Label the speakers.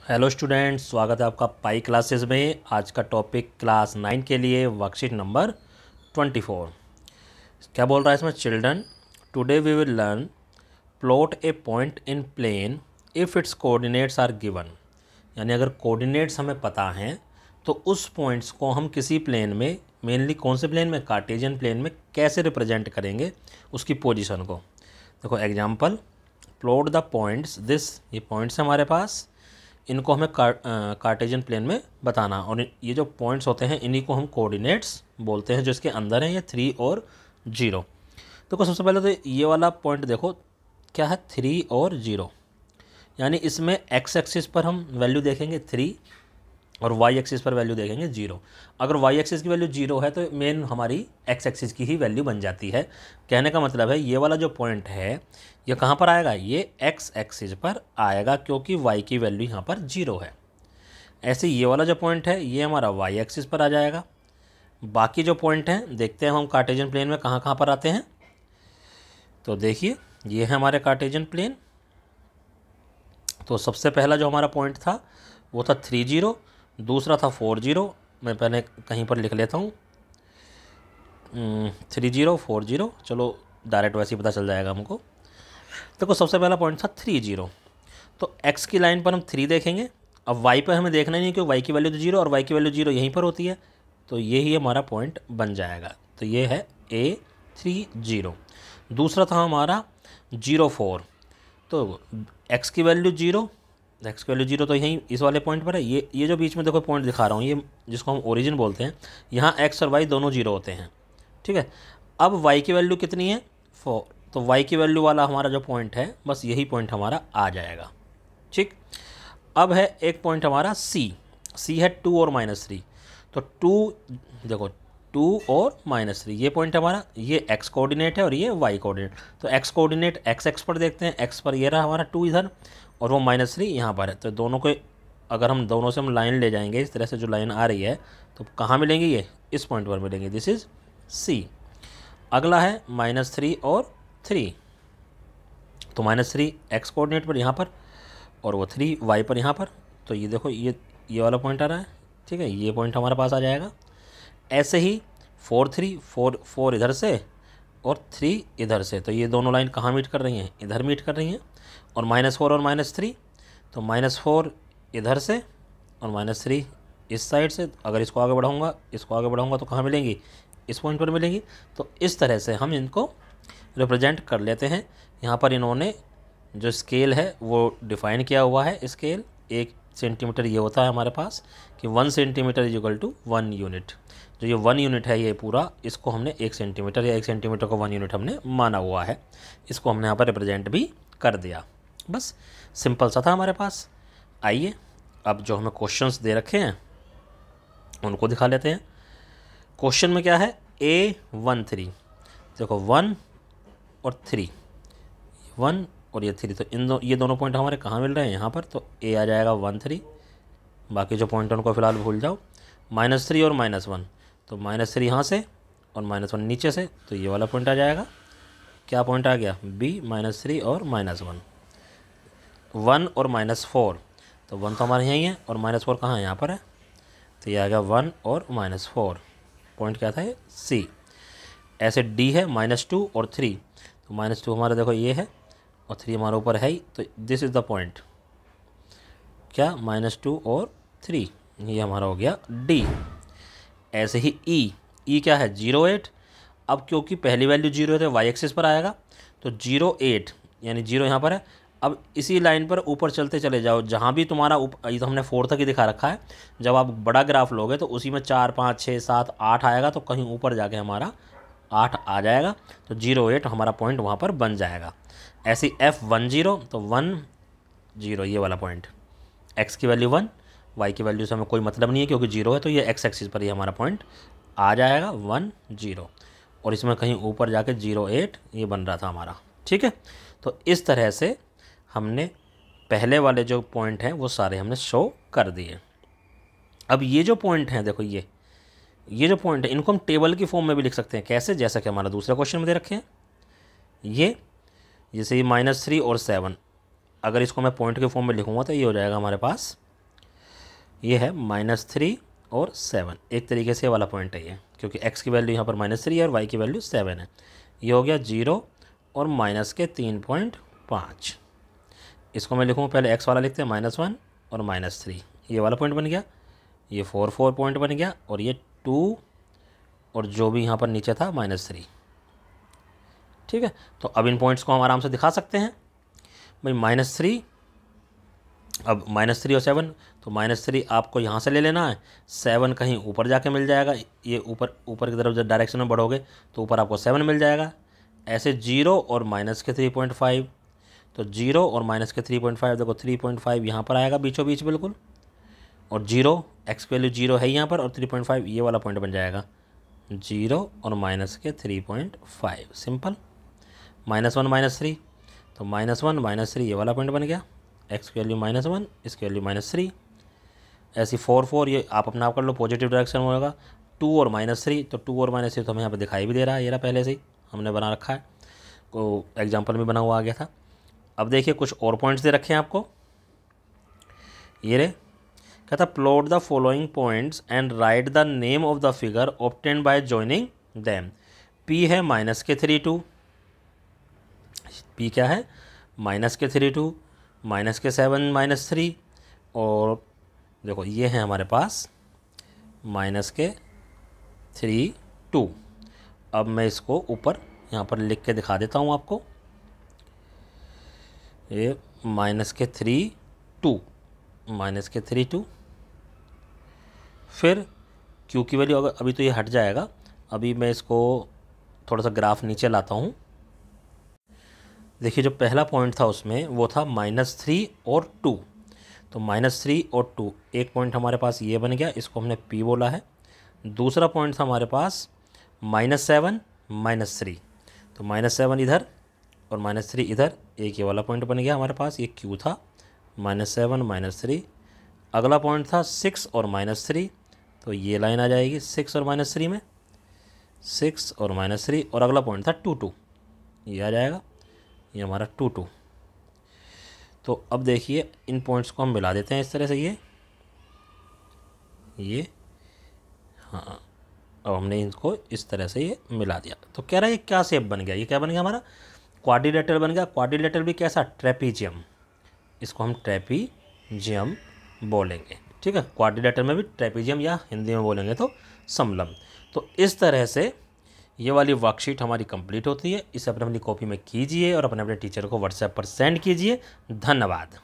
Speaker 1: Hello students, स्वागत है आपका पाई क्लासेस में। आज का टॉपिक क्लास 9 के लिए वर्कशीट नंबर 24। क्या बोल रहा है इसमें? Children, today we will learn plot a point in plane if its coordinates are given. यानी अगर कोऑर्डिनेट्स हमें पता हैं तो उस पॉइंट्स को हम किसी प्लेन में, मेनली कौन से प्लेन में, कार्टेशियन प्लेन में कैसे रिप्रेजेंट करेंगे उसकी पोजीशन को। देखो example, plot the points this, ये पॉइंट्स हमारे पास, इनको हमें कार्टेशियन प्लेन में बताना। और ये जो पॉइंट्स होते हैं इन्हीं को हम कोऑर्डिनेट्स बोलते हैं, जो इसके अंदर हैं, ये 3 और 0। देखो सबसे पहले तो ये वाला पॉइंट देखो क्या है, 3 और 0। यानी इसमें एक्स एक्सिस पर हम वैल्यू देखेंगे 3 और वाई एक्सिस पर वैल्यू देखेंगे 0। अगर वाई एक्सिस की वैल्यू 0 है तो मेन हमारी एक्स एक्सिस की ही वैल्यू बन जाती है। कहने का मतलब है ये वाला जो पॉइंट है ये कहाँ पर आएगा, ये एक्स एक्सिस पर आएगा, क्योंकि वाई की वैल्यू यहाँ पर 0 है। ऐसे ये वाला जो पॉइंट है ये हमारा वाई एक्सिस पर आ जाएगा। बाकी जो पॉइंट हैं देखते हैं हम कार्टेशियन प्लेन में कहाँ कहाँ पर आते हैं। तो देखिए ये है हमारे कार्टेशियन प्लेन। तो सबसे पहला जो हमारा पॉइंट था वो था 3 0, दूसरा था 4 0। मैं पहले कहीं पर लिख लेता हूँ 3 0 4 0, चलो डायरेक्ट वैसे ही पता चल जाएगा हमको। देखो सबसे पहला पॉइंट था 3 0। तो x की लाइन पर हम 3 देखेंगे। अब y पर हमें देखना ही नहीं क्योंकि y की वैल्यू तो 0 और y की वैल्यू 0 यहीं पर होती है, तो ये ही हमारा पॉइंट बन जाएगा। तो ये है A3 0। दूसरा था हमारा 0 4। तो x की वैल्यू 0, एक्स की वैल्यू 0 तो यहीं इस वाले पॉइंट पर है। ये जो बीच में देखो पॉइंट दिखा रहा हूँ, ये जिसको हम ओरिजिन बोलते हैं, यहाँ x और y दोनों 0 होते हैं। ठीक है, अब y की वैल्यू कितनी है, 4। तो y की वैल्यू वाला हमारा जो पॉइंट है बस यही पॉइंट हमारा आ जाएगा। ठीक, अब है एक पॉइंट हमारा C है 2 और -3। तो 2 देखो 2 और -3 ये पॉइंट हमारा, ये x कोऑर्डिनेट है और ये y कोऑर्डिनेट। तो x कोऑर्डिनेट x पर देखते हैं, x पर ये रहा हमारा 2 इधर और वो -3 यहाँ पर है। तो दोनों को अगर हम दोनों से हम लाइन ले जाएंगे, इस तरह से जो लाइन आ रही है तो कहाँ मिलेंगे, ये इस पॉइंट पर मिलेंगे, दिस इज़ C। अगला है -3 और 3। तो -3 x कोऑर्डिनेट पर यहाँ पर और वो 3 y पर यहाँ पर। तो ये देखो ये वाला पॉइंट आ रहा है। ठीक है, ये पॉइंट हमारे पास आ जाएगा। ऐसे ही 4 3 4 इधर से और 3 इधर से। तो ये दोनों लाइन कहाँ मीट कर रही हैं, इधर मीट कर रही हैं। और -4 और -3, तो -4 इधर से और -3 इस साइड से। अगर इसको आगे बढ़ाऊँगा तो कहाँ मिलेंगी, इस पॉइंट पर मिलेंगी। तो इस तरह से हम इनको रिप्रेजेंट कर लेते हैं। यहाँ पर इन्होंने जो स्केल है वो डिफ़ाइन किया हुआ है। स्केल 1 सेंटीमीटर ये होता है हमारे पास कि 1 centimetre is equal to 1 unit. जो ये 1 यूनिट है ये पूरा, इसको हमने 1 सेंटीमीटर या 1 सेंटीमीटर को 1 यूनिट हमने माना हुआ है। इसको हमने यहाँ पर रिप्रेजेंट भी कर दिया। बस सिंपल सा था हमारे पास। आइए अब जो हमें क्वेश्चंस दे रखे हैं उनको दिखा लेते हैं। क्वेश्चन में क्या है, A13। देखो 1 और 3, 1 और ये 3, तो ये दोनों पॉइंट हमारे कहाँ मिल रहे हैं, यहाँ पर। तो A आ जाएगा 1 3। बाकी जो पॉइंट उनको फ़िलहाल भूल जाओ। -3 और -1, तो -3 यहाँ से और -1 नीचे से, तो ये वाला पॉइंट आ जाएगा। क्या पॉइंट आ गया, B -3 और -1। 1 और -4, तो 1 तो हमारे यहीं है और -4 कहाँ है, यहाँ पर है। तो ये आ गया 1 और -4। पॉइंट क्या था, ये C। ऐसे D है -2 और 3, तो -2 हमारा देखो ये है और 3 हमारे ऊपर है ही। तो दिस इज़ द पॉइंट, क्या, -2 और 3, ये हमारा हो गया D। ऐसे ही E क्या है, 0 8। अब क्योंकि पहली वैल्यू 0 है तो वाई एक्सिस पर आएगा, तो 0 8 यानी 0 यहाँ पर है। अब इसी लाइन पर ऊपर चलते चले जाओ, जहाँ भी तुम्हारा ये तो हमने 4 तक ही दिखा रखा है। जब आप बड़ा ग्राफ लोगे तो उसी में 4 5 6 7 8 आएगा, तो कहीं ऊपर जाके हमारा 8 आ जाएगा। तो 0 8 हमारा पॉइंट वहाँ पर बन जाएगा। ऐसे F10, तो 1 0 ये वाला पॉइंट, x की वैल्यू 1, y की वैल्यू से हमें कोई मतलब नहीं है क्योंकि 0 है, तो ये x एक्सिस पर ही हमारा पॉइंट आ जाएगा 1 0। और इसमें कहीं ऊपर जाके 0 8 ये बन रहा था हमारा। ठीक है, तो इस तरह से हमने पहले वाले जो पॉइंट हैं वो सारे हमने शो कर दिए। अब ये जो पॉइंट हैं, देखो ये जो पॉइंट है इनको हम टेबल की फॉर्म में भी लिख सकते हैं। कैसे, जैसा कि हमारा दूसरा क्वेश्चन में दे रखे हैं। ये जैसे ये -3 और 7, अगर इसको मैं पॉइंट के फॉर्म में लिखूँगा तो ये हो जाएगा हमारे पास ये है -3 और 7, एक तरीके से वाला पॉइंट है ये, क्योंकि x की वैल्यू यहाँ पर -3 है और y की वैल्यू 7 है। ये हो गया 0 और -3.5। इसको मैं लिखूँ, पहले x वाला लिखते हैं -1 और -3, ये वाला पॉइंट बन गया, ये 4 पॉइंट बन गया, और ये 2 और जो भी यहाँ पर नीचे था -3। ठीक है, तो अब इन पॉइंट्स को हम आराम से दिखा सकते हैं भाई। -3, अब -3 और 7, तो -3 आपको यहाँ से ले लेना है, 7 कहीं ऊपर जाके मिल जाएगा, ये ऊपर की तरफ जब डायरेक्शन में बढ़ोगे तो ऊपर आपको 7 मिल जाएगा। ऐसे 0 और -3.5, तो 0 और -3.5, देखो 3.5 यहाँ पर आएगा बीचों बीच बिल्कुल, और 0, x की वैल्यू 0 है यहाँ पर, और 3.5 ये वाला पॉइंट बन जाएगा, 0 और -3.5, सिंपल। -1 -3, तो -1 -3 ये वाला पॉइंट बन गया, x की वैल्यू -1, इसकी वैल्यू -3। ऐसी 4 ये आप अपना आप कर लो, पॉजिटिव डायरेक्शन में होगा। 2 और -3, तो 2 और -3 तो हमें यहाँ पर दिखाई भी दे रहा है, ये रहा, पहले से ही हमने बना रखा है, को एग्जाम्पल में बना हुआ आ गया था। अब देखिए कुछ और पॉइंट्स दे रखे हैं आपको, ये रे, कहता plot the following points and right the name of the figure obtained by joining them. P है -3.2, P क्या है -3.2, -7 -3, और देखो ये है हमारे पास -3.2। अब मैं इसको ऊपर यहाँ पर लिख के दिखा देता हूँ आपको, ये -3.2, फिर Q की वैल्यू, अगर अभी तो ये हट जाएगा, अभी मैं इसको थोड़ा सा ग्राफ नीचे लाता हूँ। देखिए जो पहला पॉइंट था उसमें वो था -3 और 2, तो -3 और 2 एक पॉइंट हमारे पास ये बन गया, इसको हमने P बोला है। दूसरा पॉइंट था हमारे पास -7 -3, तो -7 इधर और -3 इधर, एक ये वाला पॉइंट बन गया हमारे पास, ये Q था, -7 -3। अगला पॉइंट था 6 और -3, तो ये लाइन आ जाएगी 6 और -3 में, 6 और -3, और अगला पॉइंट था 2 2, ये आ जाएगा, ये हमारा 2 2। तो अब देखिए इन पॉइंट्स को हम मिला देते हैं इस तरह से, ये हाँ, अब हमने इनको इस तरह से ये मिला दिया, तो कह रहा है ये क्या शेप बन गया, ये क्या बन गया हमारा, क्वाड्रिलेटरल बन गया। क्वाड्रिलेटरल भी कैसा, ट्रेपीजियम, इसको हम ट्रेपीजियम बोलेंगे। ठीक है, क्वाड्रिलेटरल में भी ट्रेपीजियम, या हिंदी में बोलेंगे तो समलम। तो इस तरह से ये वाली वर्कशीट हमारी कंप्लीट होती है। इसे अपनी कॉपी में कीजिए और अपने टीचर को व्हाट्सएप पर सेंड कीजिए। धन्यवाद।